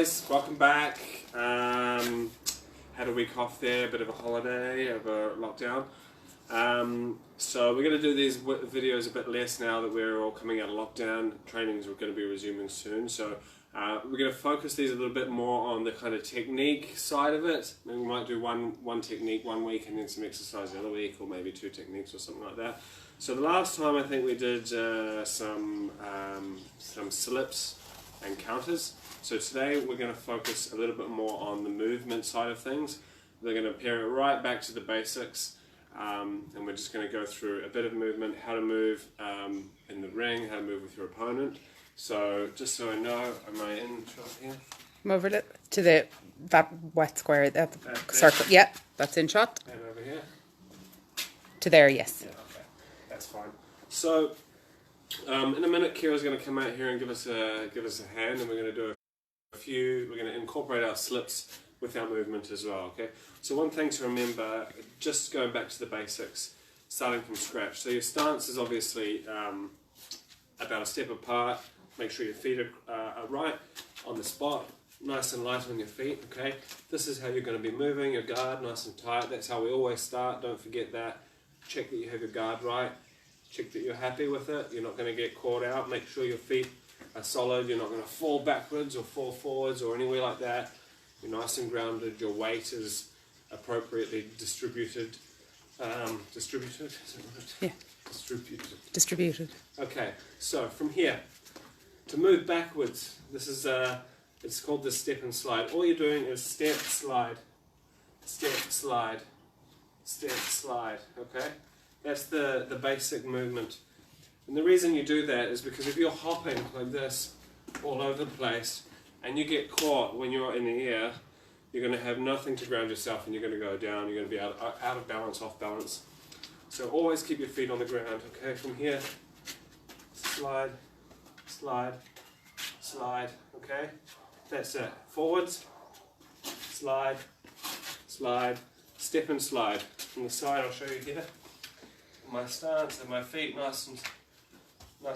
guys, welcome back. Had a week off there, a bit of a holiday over lockdown. So we're going to do these videos a bit less now that we're all coming out of lockdown. Trainings are going to be resuming soon, so we're going to focus these a little bit more on the kind of technique side of it. Maybe we might do one technique one week and then some exercise the other week, or maybe two techniques or something like that. So the last time I think we did some slips and counters. So today we're going to focus a little bit more on the movement side of things. We're going to pair it right back to the basics, and we're just going to go through a bit of movement, how to move in the ring, how to move with your opponent. So just so I know, am I in shot here? Come over to that wet square, that circle. Yeah, that's in shot. And over here? To there, yes. Yeah, okay, that's fine. So in a minute, Ciara's going to come out here and give us a hand, and we're going to do we're going to incorporate our slips with our movement as well. Okay. So one thing to remember, just going back to the basics, starting from scratch. So your stance is obviously about a step apart. Make sure your feet are right on the spot, nice and light on your feet. Okay. This is how you're going to be moving your guard, nice and tight. That's how we always start. Don't forget that. Check that you have your guard right. Check that you're happy with it. You're not going to get caught out. Make sure your feet are solid. You're not going to fall backwards or fall forwards or anywhere like that. You're nice and grounded. Your weight is appropriately distributed. Distributed? Is that right? Yeah. Distributed. Okay. So from here, to move backwards, this is it's called the step and slide. All you're doing is step, slide, step, slide, step, slide. Okay. That's the basic movement. And the reason you do that is because if you're hopping like this all over the place and you get caught when you're in the air, you're going to have nothing to ground yourself and you're going to go down, you're going to be out of balance, off balance. So always keep your feet on the ground, okay? From here, slide, slide, slide, okay? That's it. Forwards, slide, slide, step and slide. From the side, I'll show you here. My stance and my feet nice and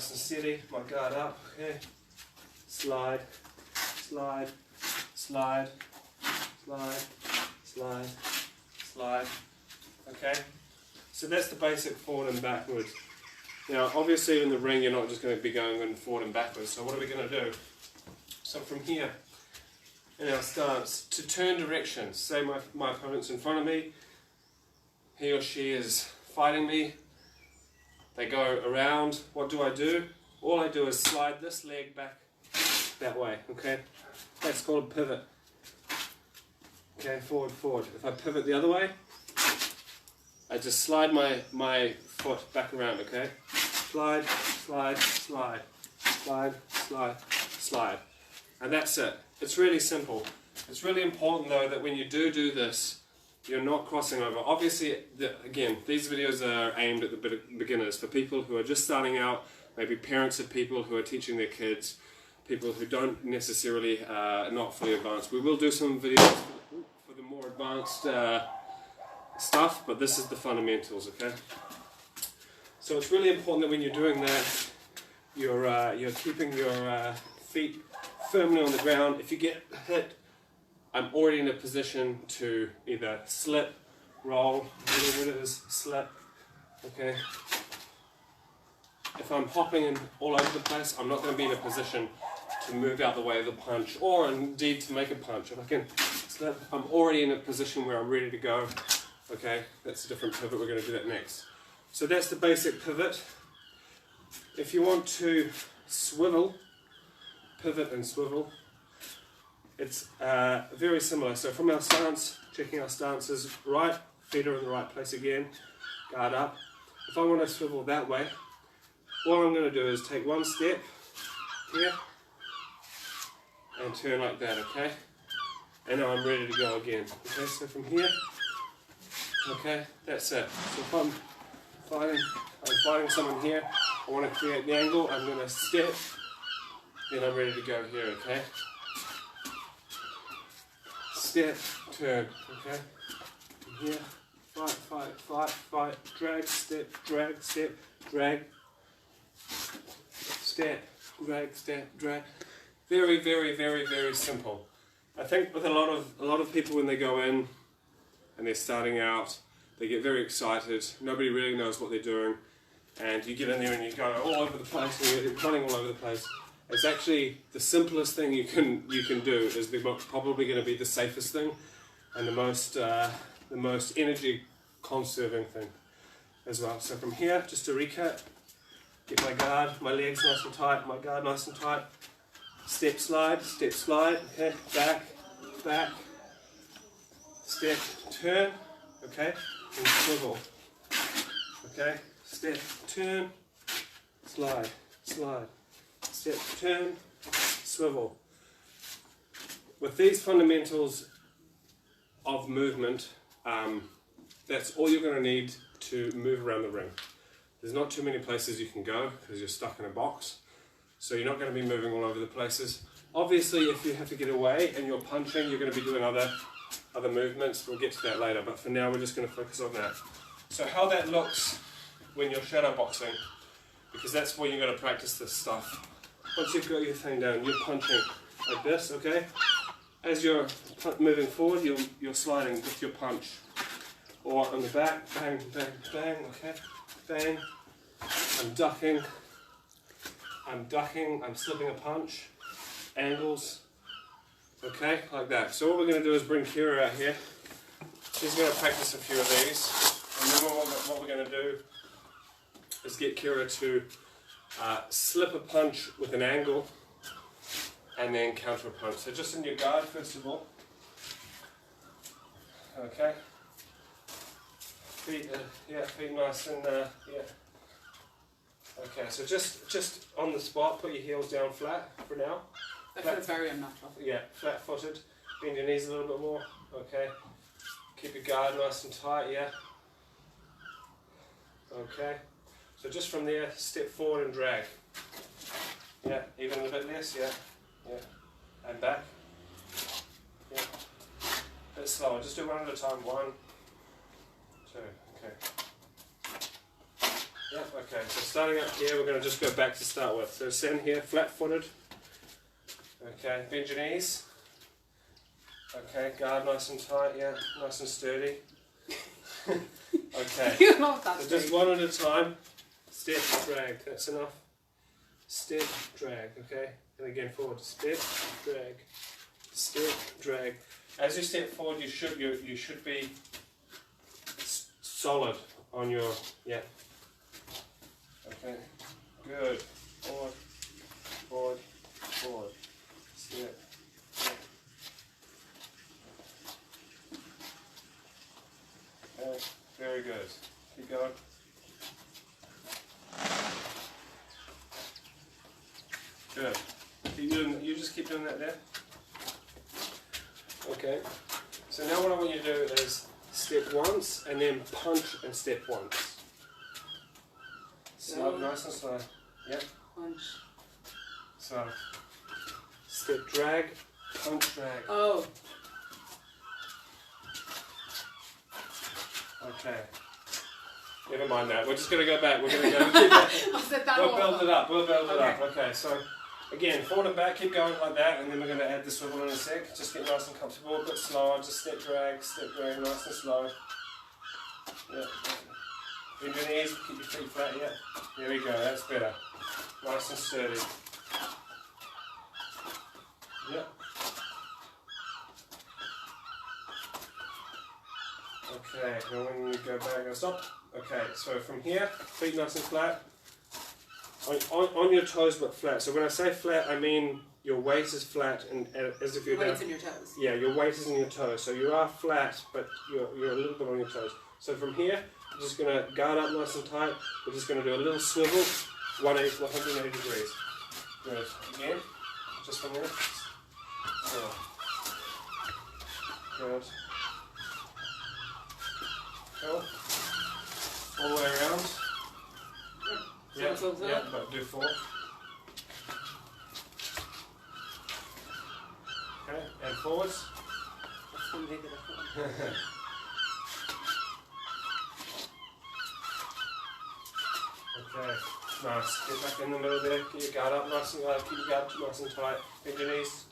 steady, my guard up, okay? Slide, slide, slide, slide, slide, slide, okay? So that's the basic forward and backwards. Now obviously in the ring you're not just going to be going forward and backwards, so what are we going to do? So from here, in our stance, to turn directions, say my opponent's in front of me, he or she is fighting me, they go around, what do? All I do is slide this leg back that way, okay? That's called a pivot. Okay, forward, forward. If I pivot the other way, I just slide my foot back around, okay? Slide, slide, slide, slide, slide, slide. And that's it. It's really simple. It's really important though that when you do this, you're not crossing over. Obviously, again, these videos are aimed at the beginners, for people who are just starting out, maybe parents of people who are teaching their kids, people who don't necessarily, not fully advanced. We will do some videos for the more advanced stuff, but this is the fundamentals, okay? So it's really important that when you're doing that, you're keeping your feet firmly on the ground. If you get hit, I'm already in a position to either slip, roll, whatever it is, slip, okay? If I'm hopping all over the place, I'm not going to be in a position to move out the way of the punch, or indeed to make a punch. If I can slip, I'm already in a position where I'm ready to go, okay? That's a different pivot, we're going to do that next. So that's the basic pivot. If you want to swivel, pivot and swivel, it's very similar. So from our stance, checking our stances, right, feet are in the right place again, guard up. If I want to swivel that way, all I'm going to do is take one step here and turn like that, okay? And now I'm ready to go again. Okay, so from here, okay, that's it. So if I'm fighting someone here, I want to create the angle, I'm going to step, then I'm ready to go here, okay? Step, turn, okay? From here, fight, fight, fight, fight, drag, step, drag, step, drag, step, drag, step, drag. Very, very, very, very simple. I think with a lot of people when they go in and they're starting out, they get very excited. Nobody really knows what they're doing, and you get in there and you go all over the place and you're running all over the place. It's actually the simplest thing you can do is probably going to be the safest thing and the most energy conserving thing as well. So from here, just to recap, get my guard, my legs nice and tight, my guard nice and tight. Step slide, okay, back, step, turn, okay, and swivel, okay, step, turn, slide, step, turn, swivel. With these fundamentals of movement, that's all you're going to need to move around the ring. There's not too many places you can go because you're stuck in a box. So you're not going to be moving all over the places. Obviously, if you have to get away and you're punching, you're going to be doing other movements. We'll get to that later, but for now we're just going to focus on that. So how that looks when you're shadow boxing, because that's where you're going to practice this stuff. Once you've got your thing down, you're punching like this, okay? As you're moving forward, you're sliding with your punch. Or on the back, bang, bang, bang, okay? Bang. I'm ducking, I'm slipping a punch, angles, okay, like that. So what we're going to do is bring Ciara out here. She's going to practice a few of these, and then what we're going to do is get Ciara to slip a punch with an angle, and then counter a punch. So just in your guard first of all, okay, feet nice and, yeah. Okay, so just on the spot, put your heels down flat for now. That feels very unnatural. Yeah, flat footed. Bend your knees a little bit more. Okay. Keep your guard nice and tight, yeah. Okay. So just from there, step forward and drag. Yeah, even a bit less, yeah. Yeah. And back. Yeah. A bit slower, just do one at a time. 1, 2, okay. Yeah, okay, so starting up here, we're going to just go back to start with. So stand here, flat-footed. Okay, bend your knees. Okay, guard nice and tight, yeah, nice and sturdy. Okay, You love that. so just one at a time. Step, drag, that's enough. Step, drag, okay? And again forward, step, drag. As you step forward, you should be solid on your, yeah. Okay, good. Forward. Step. Okay, very good. Keep going. Good. You just keep doing that there. Okay. So now what I want you to do is step once and then punch and step once. Slow, nice and slow. Yep. Punch. So, step drag, punch drag. Oh. Okay. Never mind that. We're just going to go back. We're going to go. Was it that We'll build it up. Okay. Okay. So, again, forward and back. Keep going like that, and then we're going to add the swivel in a sec. Just get nice and comfortable. A bit slower. Just step drag, nice and slow. Yeah. Bend your knees, keep your feet flat, yeah. There we go, that's better. Nice and sturdy. Yeah. Okay, now when you go back, now stop. Okay, so from here, feet nice and flat. On your toes but flat. So when I say flat, I mean your weight is flat and as if you're Weight's down. in your toes. Yeah, your weight is in your toes. So you are flat, but you're a little bit on your toes. So from here, we're just going to guard up nice and tight. We're just going to do a little swivel, 180 degrees. Good. Again, just from there. Good. Good. Cool. All the way around. Yeah, yeah, but do 4. Okay, and forwards. Okay, Nice. Get back in the middle there. Get your guard up nice and tight. Keep your guard nice and tight. Bend your knees.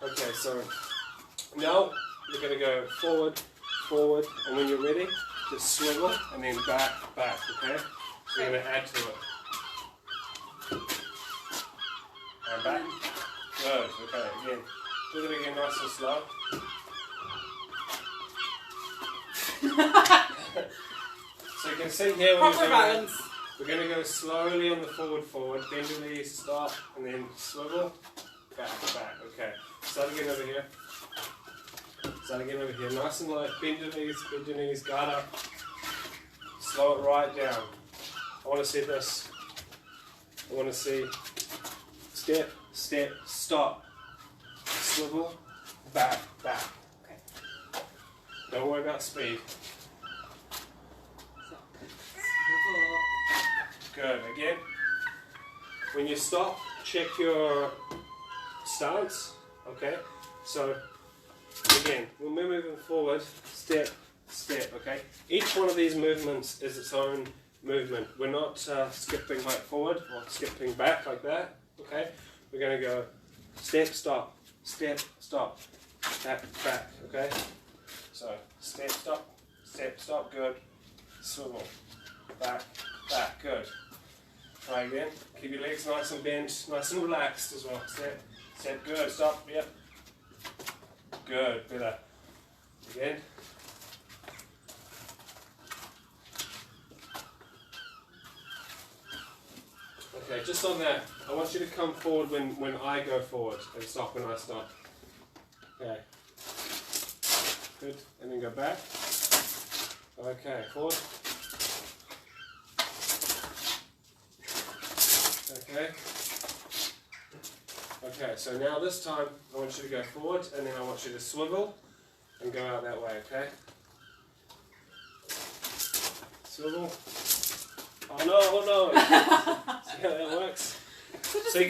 Okay, so now you're going to go forward, forward, and when you're ready, just swivel and then back, back, okay? So you're going to add to it. And back. Good, okay, again. Do it again nice and slow. So you can see here when Proper balance. we're going to go slowly on the forward, forward, bend your knees, stop, and then swivel, back, back, okay. Start again over here. Start again over here. Nice and light. Bend your knees, guard up. Slow it right down. I want to see this. I want to see step, step, stop. Swivel, back, back. Okay. Don't worry about speed. Good. Again. When you stop, check your stance. Okay. So again, when we're moving forward, step, step. Okay. Each one of these movements is its own movement. We're not skipping like forward or skipping back like that. Okay. We're going to go step, stop, step, stop, back, back. Okay. So step, stop. Good. Swivel. Back, back. Good. Try again. Keep your legs nice and bent, nice and relaxed as well. Step, step. Good. Stop. Yep. Good. Better. Again. Okay, just on that, I want you to come forward when I go forward and stop when I stop. Okay. Good. And then go back. Okay, forward. Okay. Okay, so now this time I want you to go forward and then I want you to swivel and go out that way, okay? Swivel. Oh no, oh no! See how that works? So you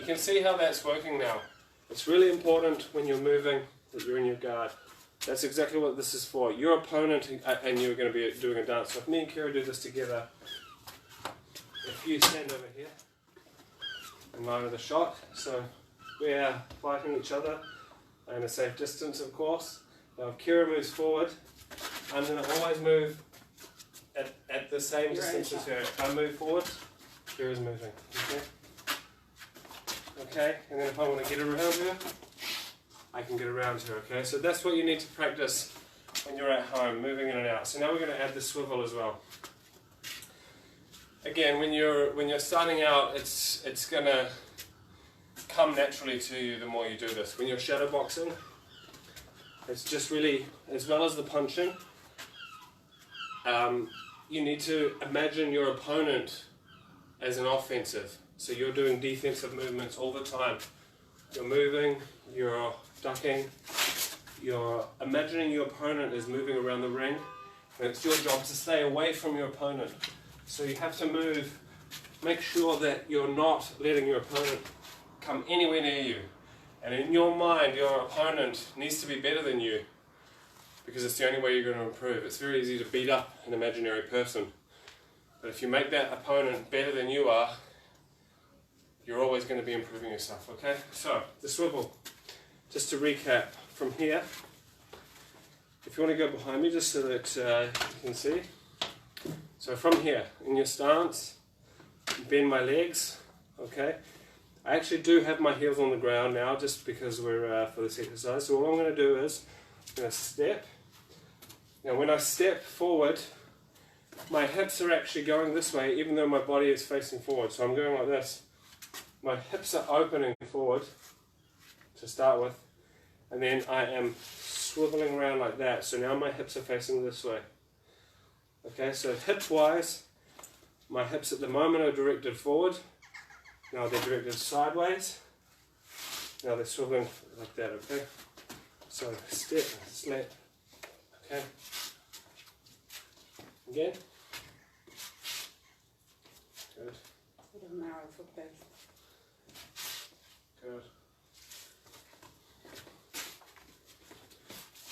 can see how that's working now. It's really important when you're moving that you're in your guard. That's exactly what this is for. Your opponent and you're going to be doing a dance. So if me and Ciara do this together, if you stand over here in line with the shot, so we are fighting each other and a safe distance, of course. Now if Ciara moves forward, I'm going to always move at the same distance as her. If I move forward, Ciara's moving. Okay? Okay, and then if I want to get around her, I can get around her, okay? So that's what you need to practice when you're at home, moving in and out. So now we're going to add the swivel as well. Again, when you're starting out, it's going to come naturally to you the more you do this. When you're shadow boxing, it's just really, as well as the punching, you need to imagine your opponent as an offensive. So you're doing defensive movements all the time. You're moving, you're ducking, you're imagining your opponent is moving around the ring, and it's your job to stay away from your opponent. So you have to move, make sure that you're not letting your opponent come anywhere near you. And in your mind, your opponent needs to be better than you, because it's the only way you're going to improve. It's very easy to beat up an imaginary person, but if you make that opponent better than you are, you're always going to be improving yourself, okay? So, the swivel, just to recap from here, if you want to go behind me just so that you can see. So from here, in your stance, bend my legs, okay? I actually do have my heels on the ground now just because we're for this exercise. So all I'm going to do is, I'm going to step. Now when I step forward, my hips are actually going this way even though my body is facing forward. So I'm going like this. My hips are opening forward to start with, and then I am swiveling around like that. So now my hips are facing this way. Okay, so hip-wise, my hips at the moment are directed forward. Now they're directed sideways. Now they're swiveling like that, okay? So step, slap, okay? Again. Good. Bit of narrow foot base. Good.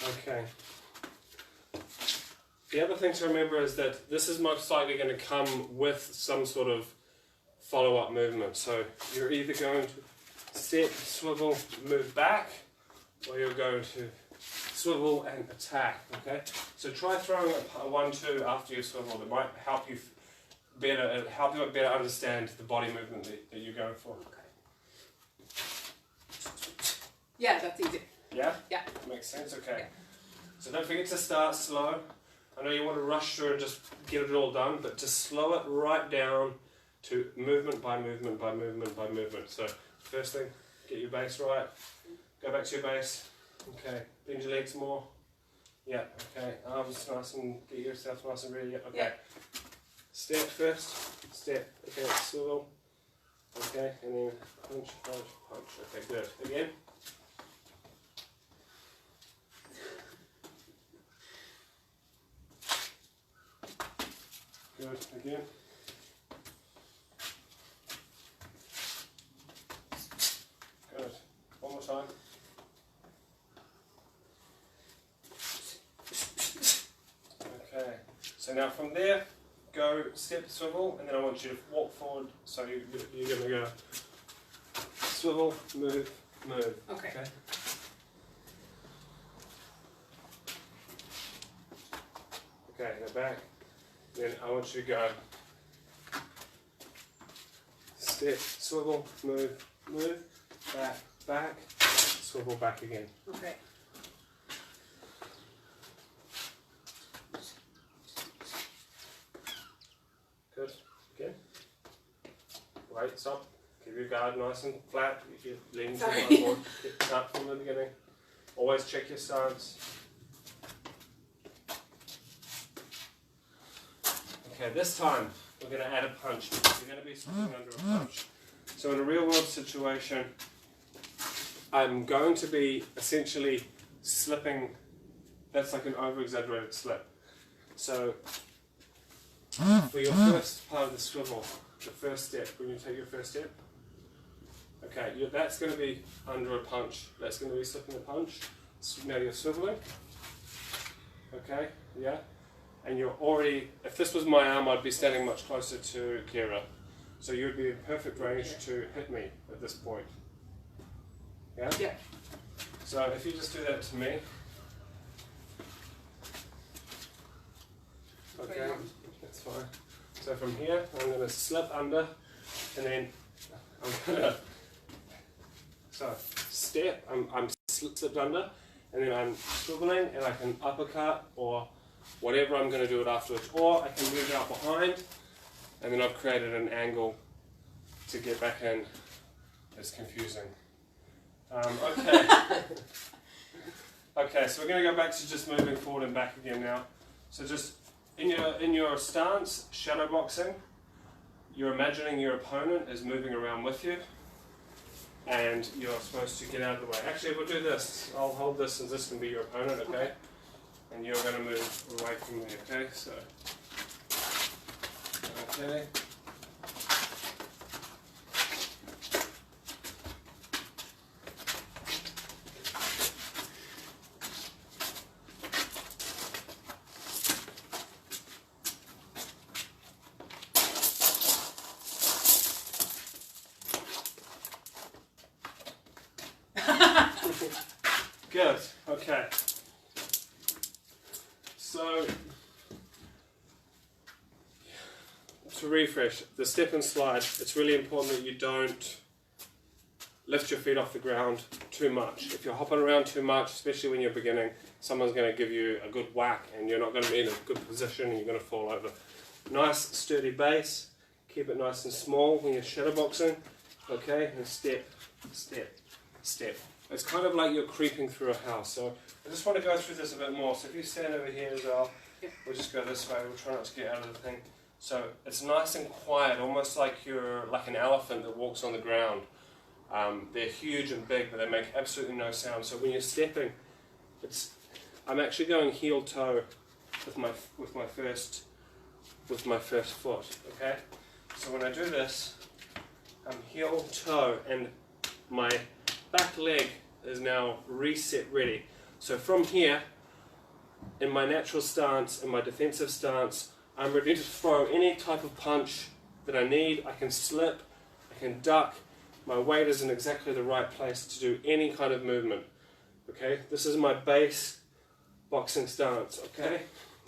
Okay. The other thing to remember is that this is most likely going to come with some sort of follow-up movement. So you're either going to step, swivel, move back, or you're going to swivel and attack. Okay. So try throwing a 1-2 after you swivel. It might help you better understand the body movement that you're going for. Okay. Yeah, that's easy. Yeah? Yeah. Makes sense? Okay. Yeah. So don't forget to start slow. I know you want to rush through and just get it all done, but just slow it right down to movement by movement by movement by movement. So first thing, get your base right. Go back to your base. Okay. Bend your legs more. Yeah. Okay. Arms nice and get yourself nice and ready. Yeah. Okay. Yeah. Step first. Step. Okay. Swivel. Okay. And then punch, punch, punch. Okay. Good. Again. Good, again. Good. One more time. Okay. So now from there, go step, swivel, and then I want you to walk forward. So you're going to go swivel, move, move. Okay. Okay, now back. Then I want you to go step, swivel, move, move, back, back, swivel back again. Okay. Good. Again. Wait, stop. Keep your guard nice and flat. If you're leaning too much forward, start from the beginning. Always check your stance. Okay, this time we're going to add a punch because you're going to be slipping under a punch. So in a real world situation, I'm going to be essentially slipping. That's like an over-exaggerated slip. So for your first part of the swivel, the first step, when you take your first step, okay, that's going to be under a punch. That's going to be slipping a punch. Now you're swiveling. Okay, yeah. And you're already, if this was my arm, I'd be standing much closer to Ciara. So you would be in perfect range to hit me at this point. Yeah? Yeah. So if you just do that to me. Okay, that's fine. So from here, I'm going to slip under, and then I'm going to, so step, I'm slipped under, and then I'm swiveling, and I can uppercut, or whatever I'm going to do it afterwards, or I can move it out behind, and then I've created an angle to get back in. It's confusing. Okay. Okay, so we're going to go back to just moving forward and back again now. So just in your stance, shadow boxing, you're imagining your opponent is moving around with you, and you're supposed to get out of the way. Actually, we'll do this. I'll hold this, and this can be your opponent, okay? And you're going to move away from me, okay? So, okay. Good, okay. So, to refresh, the step and slide, it's really important that you don't lift your feet off the ground too much. If you're hopping around too much, especially when you're beginning, someone's going to give you a good whack and you're not going to be in a good position and you're going to fall over. Nice sturdy base, keep it nice and small when you're shadowboxing, okay, and step, step, step. It's kind of like you're creeping through a house. So I just want to go through this a bit more. So if you stand over here as well, we'll just go this way. We'll try not to get out of the thing. So it's nice and quiet, almost like you're like an elephant that walks on the ground. They're huge and big, but they make absolutely no sound. So when you're stepping, I'm actually going heel toe with my first foot. Okay. So when I do this, I'm heel toe, and my back leg is now reset ready. So from here, in my natural stance, in my defensive stance. I'm ready to throw any type of punch that I need. I can slip, I can duck. My weight is in exactly the right place to do any kind of movement. Okay, this is my base boxing stance. Okay,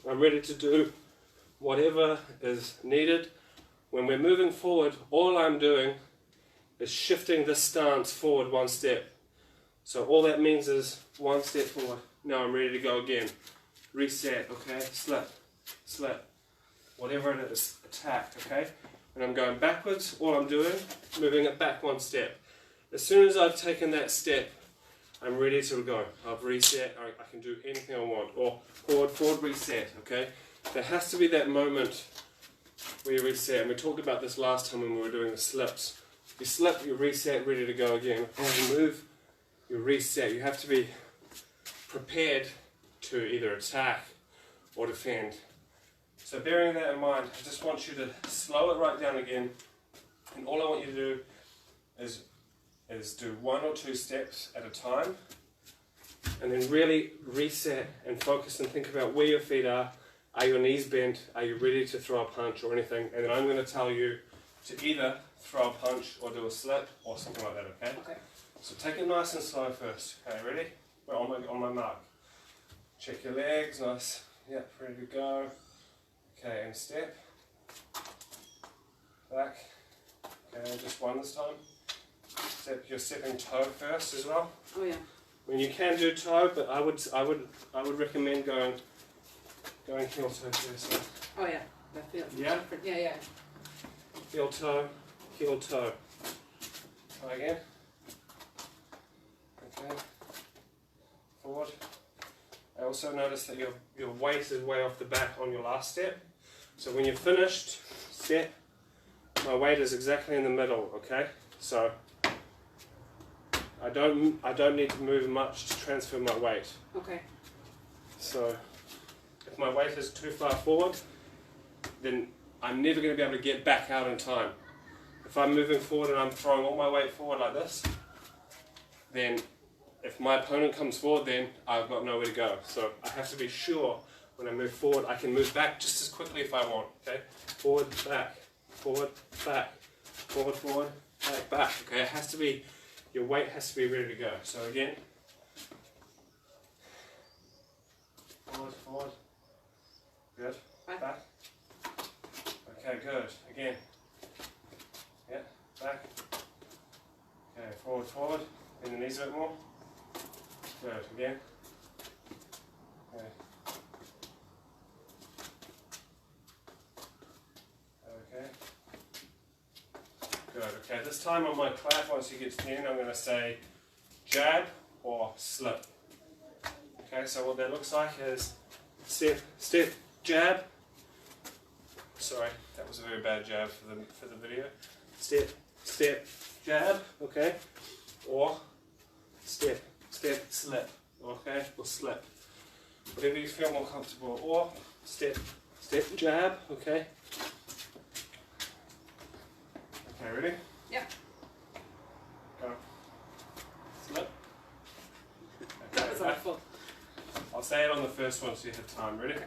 I'm ready to do whatever is needed. When we're moving forward, all I'm doing is shifting this stance forward one step. So all that means is one step forward. Now I'm ready to go again. Reset, okay? Slip, slip. Whatever it is, attack, okay? And I'm going backwards, all I'm doing, moving it back one step. As soon as I've taken that step, I'm ready to go. I've reset, I can do anything I want. Or forward, forward, reset, okay? There has to be that moment where you reset. And we talked about this last time when we were doing the slips. You slip, you reset, ready to go again. And you move, you reset. You have to be prepared to either attack or defend. So bearing that in mind, I just want you to slow it right down again. And all I want you to do is do 1 or 2 steps at a time. And then really reset and focus and think about where your feet are. Are your knees bent? Are you ready to throw a punch or anything? And then I'm going to tell you to either throw a punch or do a slip or something like that, okay? Okay. So take it nice and slow first. Okay, ready? Well, on my mark. Check your legs, nice. Yep, ready to go. Okay, and step. Back. Okay, just one this time. You're stepping toe first as well. Oh yeah. I mean, you can do toe, but I would recommend going heel toe first. Oh yeah. That feels Yeah? different. Yeah, yeah. Heel toe, heel toe. Try again. Okay. Forward. I also notice that your weight is way off the back on your last step. So when you're finished, step, my weight is exactly in the middle, okay? So I don't need to move much to transfer my weight. Okay. So if my weight is too far forward, then I'm never going to be able to get back out in time. If I'm moving forward and I'm throwing all my weight forward like this, then if my opponent comes forward, then I've got nowhere to go. So I have to be sure when I move forward, I can move back just as quickly if I want. Okay, forward, back, forward, back, forward, forward, back, back. Okay, it has to be, your weight has to be ready to go. So again, forward, forward, good, back. Okay, good. Again, yeah, back. Okay, forward, forward. Bend the knees a bit more. Good, again. Okay. Okay. Good, okay. This time on my clap, once you get to the end, I'm going to say jab or slip. Okay, so what that looks like is step, step, jab. Sorry, that was a very bad jab for the video. Step, step, jab, okay? Or step, step, slip, okay? Or slip. Whatever you feel more comfortable. Or step, step, jab, okay? Okay, ready? Yeah. Go. Slip. That was back. awful. I'll say it on the first one so you have time. Ready? Okay.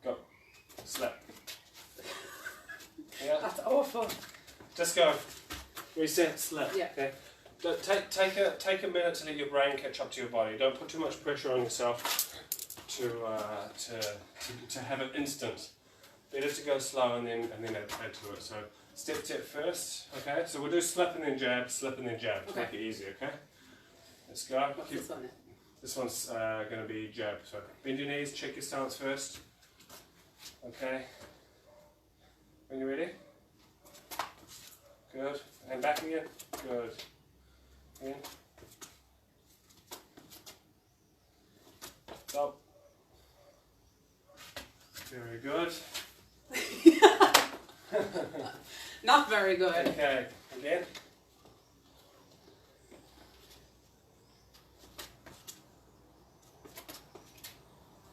Go. Slip. Yeah. That's awful. Just go. Reset, slip. Yeah. Okay. Take a minute to let your brain catch up to your body. Don't put too much pressure on yourself to have it instant. Better to go slow and then add to it. So step first. Okay. So we'll do slip and then jab to Okay. make it easy. Okay. Let's go. What's this one? This one's going to be jab. So bend your knees. Check your stance first. Okay. When you're ready. Good. And back again. Good. In. Stop. Very good. Not very good. Okay. Again.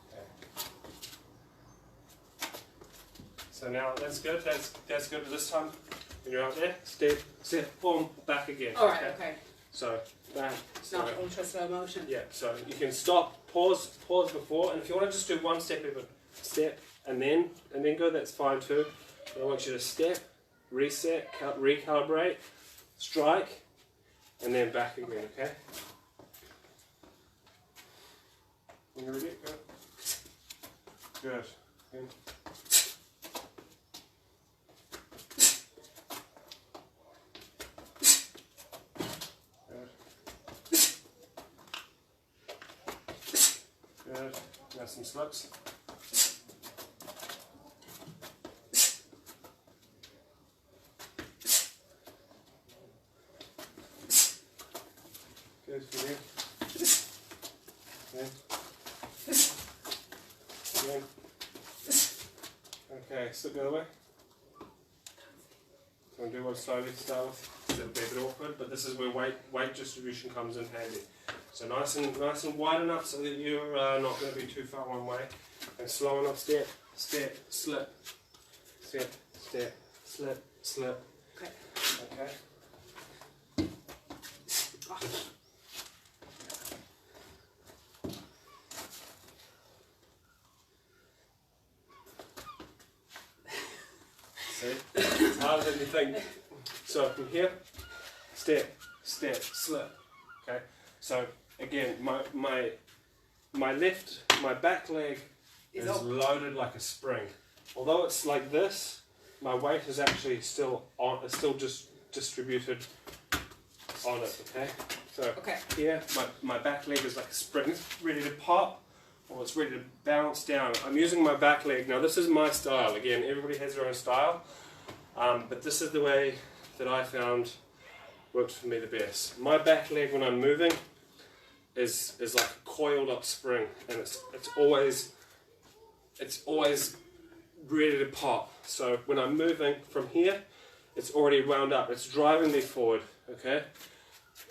Okay. So now that's good. That's good this time. When you're out there, step, boom, back again. Alright, okay. So back. It's not ultra slow motion. Yeah, so you can stop, pause before, and if you want to just do one step even, step, and then go, that's fine too. But I want you to step, reset, recalibrate, strike, and then back again, okay? When you're ready, go. Good. Good. Good. Now some slips. Good for you. Again. Okay, slip the other way. So I'm going to do one slowly to start with. It'll be a bit awkward, but this is where weight distribution comes in handy. So nice and wide enough so that you're not going to be too far one way, and slow enough. Step, step, slip, step, step, slip, slip. Okay. Okay. See, it's harder than you think. So from here, step, step, slip. Okay. So again, my back leg is loaded like a spring. Although it's like this, my weight is actually still just distributed on it. Okay. So here, my back leg is like a spring. It's ready to pop, or it's ready to bounce down. I'm using my back leg now. This is my style. Again, everybody has their own style, but this is the way that I found works for me the best. My back leg when I'm moving is like a coiled up spring, and it's always ready to pop. So when I'm moving from here, it's already wound up. It's driving me forward. Okay.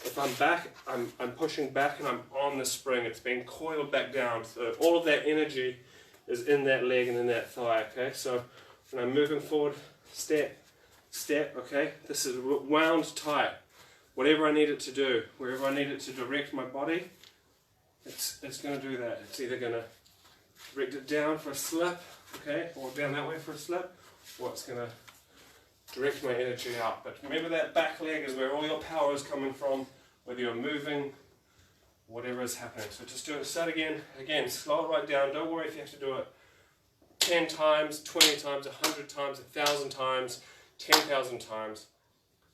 If I'm back, I'm pushing back, and I'm on the spring. It's being coiled back down. So all of that energy is in that leg and in that thigh. Okay. So when I'm moving forward, step, step. Okay. This is wound tight. Whatever I need it to do, wherever I need it to direct my body, it's going to do that. It's either going to direct it down for a slip, okay, or down that way for a slip, or it's going to direct my energy out. But remember that back leg is where all your power is coming from, whether you're moving, whatever is happening. So just do it. Start again. Again, slow it right down. Don't worry if you have to do it 10 times, 20 times, 100 times, 1,000 times, 10,000 times.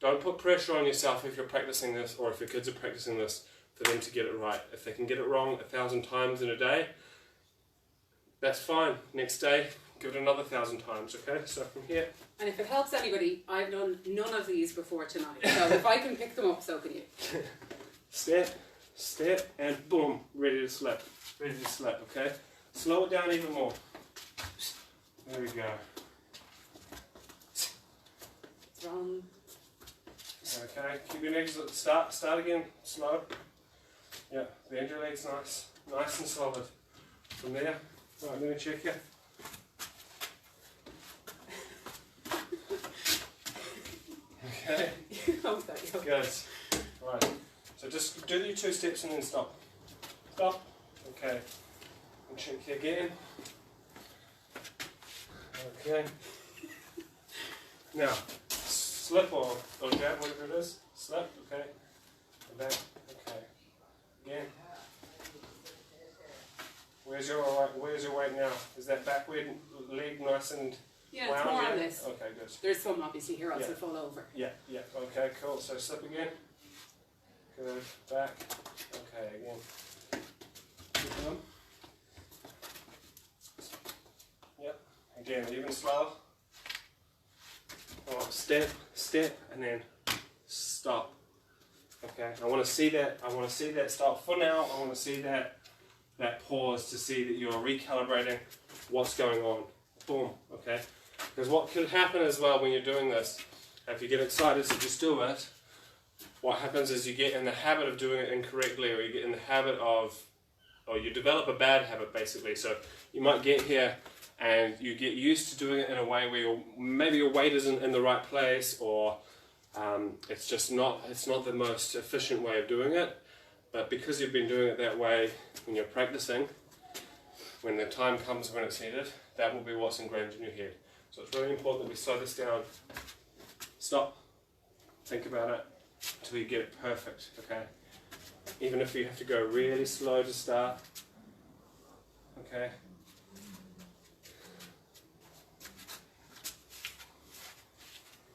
Don't put pressure on yourself if you're practicing this, or if your kids are practicing this, for them to get it right. If they can get it wrong 1,000 times in a day, that's fine. Next day, give it another 1,000 times, okay? So from here. And if it helps anybody, I've done none of these before tonight. So if I can pick them up, so can you. Step, step, and boom, ready to slip. Ready to slip, okay? Slow it down even more. There we go. It's wrong. Okay, keep your legs, start again, slow. Yeah, the end of your legs nice and solid. From there, right, I'm going to check you. Okay, good. Right, so just do your 2 steps and then stop. Stop. Okay, and check you again. Okay. Now, slip or jab, whatever it is. Slip, okay. And back, okay. Again. Where's your weight now? Is that back leg nice and yeah, wound? It's more on this. Okay, good. There's some obviously here, else it'll fall over. Yeah, yeah. Okay, cool. So slip again. Good. Back. Okay, again. Keep them. Yep. Again, even slower. Step, step, and then stop. Okay, I want to see that. I want to see that stop. For now, I want to see that pause to see that you're recalibrating what's going on. Boom. Okay, because what could happen as well when you're doing this, if you get excited to just do it, what happens is you get in the habit of doing it incorrectly, or you get in the habit of, or you develop a bad habit basically. So you might get here and you get used to doing it in a way where maybe your weight isn't in the right place, or It's just not, it's not the most efficient way of doing it, but because you've been doing it that way when you're practicing, when the time comes when it's needed, that will be what's ingrained in your head. So it's really important that we slow this down. Stop. Think about it until you get it perfect, okay? Even if you have to go really slow to start, okay?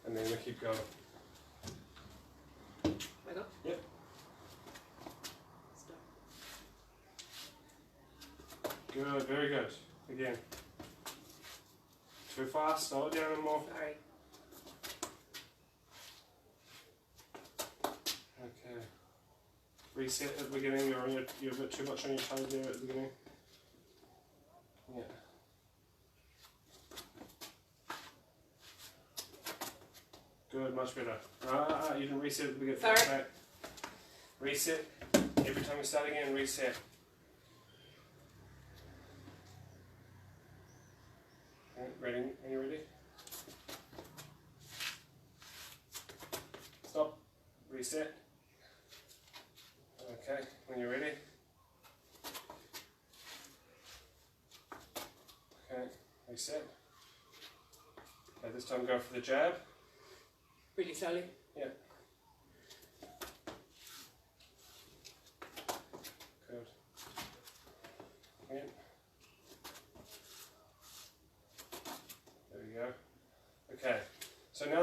And then we keep going. Right up? Yep. Good, very good. Again. Too fast, slow it down a more. Sorry. Okay. Reset at the beginning, you're a bit too much on your toes there at the beginning. Yeah. Good, much better. You didn't reset at the beginning. Sorry. Back. Reset. Every time you start again, reset. Okay, ready? Are you ready? Stop. Reset. Okay, when you're ready. Okay, reset. Okay, this time go for the jab. Really slowly? Yeah. Good. Yeah. There we go. Okay. So now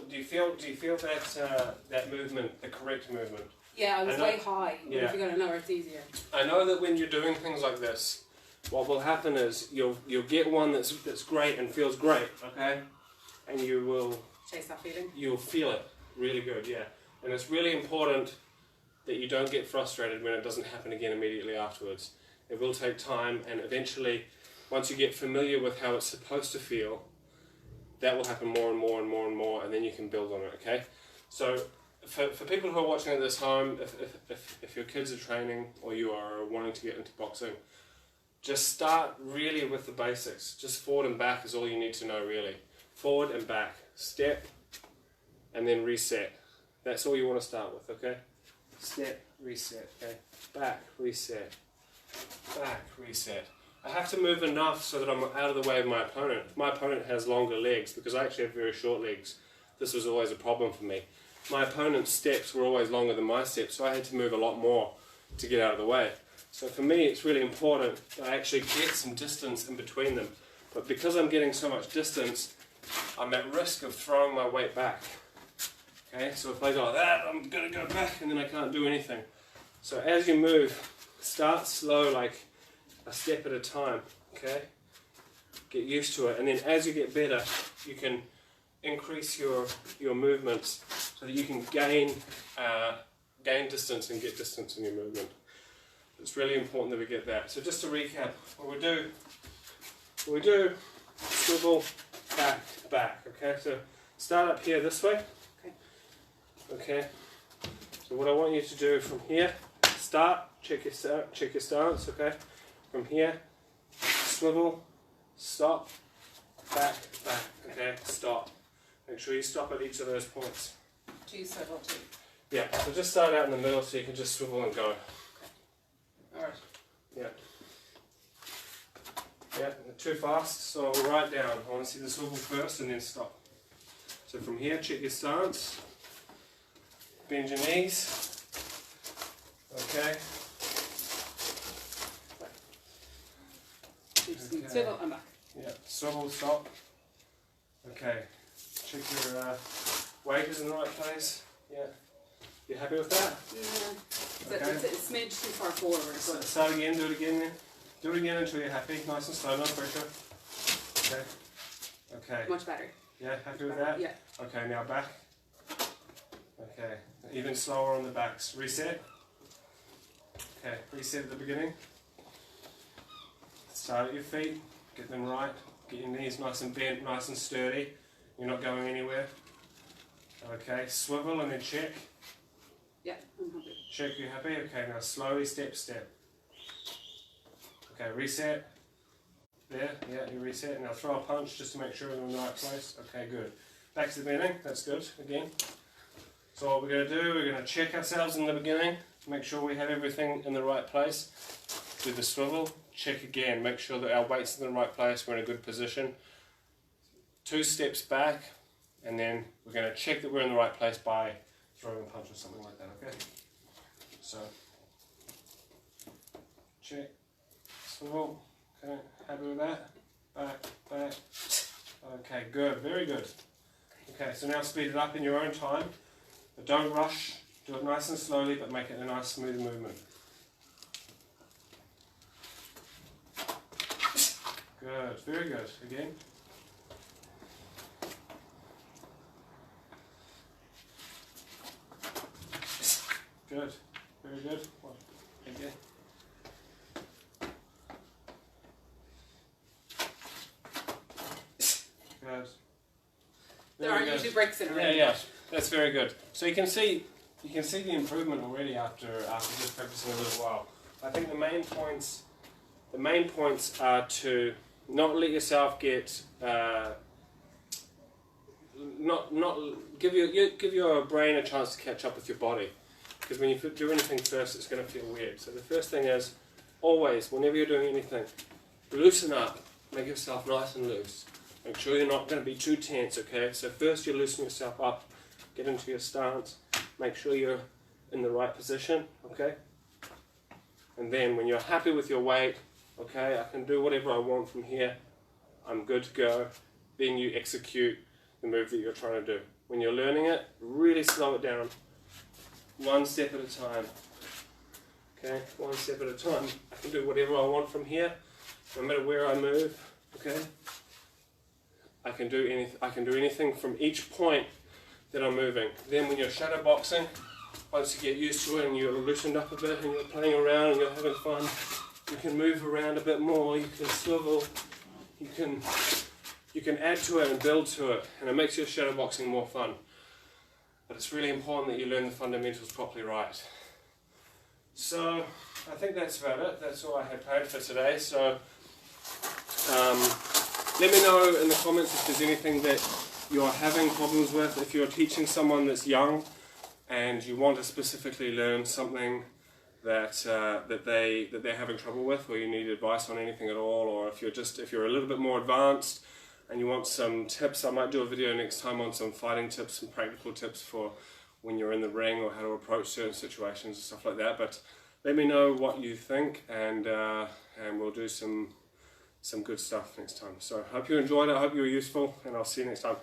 do you feel that that movement, the correct movement? Yeah, I was way high. Yeah. If you're going to know it's easier. I know that when you're doing things like this, what will happen is you'll get one that's great and feels great, okay? And you will Chase that feeling. you'll feel it really good, yeah. And it's really important that you don't get frustrated when it doesn't happen again immediately afterwards. It will take time, and eventually, once you get familiar with how it's supposed to feel, that will happen more and more and more and more, and then you can build on it, okay? So for people who are watching at this home, if your kids are training or you are wanting to get into boxing, just start really with the basics. Just forward and back is all you need to know, really. Forward and back. Step, and then reset. That's all you want to start with, okay? Step, reset, okay? Back, reset. Back, reset. I have to move enough so that I'm out of the way of my opponent. If my opponent has longer legs, because I actually have very short legs, this was always a problem for me. My opponent's steps were always longer than my steps, so I had to move a lot more to get out of the way. So for me, it's really important that I actually get some distance in between them. But because I'm getting so much distance, I'm at risk of throwing my weight back. Okay, so if I go like that, I'm going to go back and then I can't do anything. So as you move, start slow, like a step at a time, okay? Get used to it, and then as you get better, you can increase your movements so that you can gain distance and get distance in your movement. It's really important that we get that. So just to recap, what we do, swivel, back, back, okay? So start up here this way, okay? So what I want you to do from here, start, check your stance, okay? From here, swivel, stop, back, back, okay? Stop. Make sure you stop at each of those points. 2 swivel, 2. Yeah, so just start out in the middle so you can just swivel and go. Alright. Yeah. Yeah, too fast, so I'll write down. I want to see the swivel first and then stop. So from here, check your stance. Bend your knees. Okay. Swivel and back. Yeah, swivel, stop. Okay. Check your weight is in the right place. Yeah. You happy with that? Yeah. Okay. It's a smidge too far forward. So start again, do it again then. Do it again until you're happy, nice and slow, no pressure. Okay. Okay. Much better. Yeah, happy with that? Yeah. Okay, now back. Okay, even slower on the backs. Reset. Okay, reset at the beginning. Start at your feet, get them right, get your knees nice and bent, nice and sturdy. You're not going anywhere. Okay, swivel and then check. Yeah, I'm happy. Check, you happy? Okay, now slowly step, step. Okay, reset. There, yeah, you reset. Now throw a punch just to make sure you're in the right place. Okay, good. Back to the beginning, that's good. Again. So what we're going to do, we're going to check ourselves in the beginning, make sure we have everything in the right place. Do the swivel, check again, make sure that our weight's in the right place, we're in a good position. 2 steps back, and then we're going to check that we're in the right place by throwing a punch or something like that, okay? So, check, swivel, okay, happy with that? Back, back, okay, good, very good. Okay, so now speed it up in your own time, but don't rush, do it nice and slowly, but make it a nice smooth movement. Good, very good, again. Good, very good. Well, again. Good. There are usually breaks in it. Yeah, that's very good. So you can see the improvement already after just practicing a little while. I think the main points are to not let yourself get not give your brain a chance to catch up with your body, because when you do anything first, it's going to feel weird. So the first thing is, always, whenever you're doing anything, loosen up, make yourself nice and loose. Make sure you're not going to be too tense, okay? So first you loosen yourself up, get into your stance, make sure you're in the right position, okay? And then when you're happy with your weight, okay, I can do whatever I want from here, I'm good to go, then you execute the move that you're trying to do. When you're learning it, really slow it down, 1 step at a time, okay, 1 step at a time. I can do whatever I want from here, no matter where I move, okay? I can do anything from each point that I'm moving. Then when you're shadow boxing, once you get used to it and you're loosened up a bit and you're playing around and you're having fun, you can move around a bit more, you can swivel, you can add to it and build to it, and it makes your shadow boxing more fun. But it's really important that you learn the fundamentals properly right. So I think that's about it. That's all I had planned for today. So let me know in the comments if there's anything that you're having problems with. If you're teaching someone that's young and you want to specifically learn something that they're having trouble with, or you need advice on anything at all, or if you're a little bit more advanced and you want some tips, I might do a video next time on some fighting tips, some practical tips for when you're in the ring or how to approach certain situations and stuff like that. But let me know what you think, and we'll do some good stuff next time. So I hope you enjoyed it, I hope you were useful, and I'll see you next time.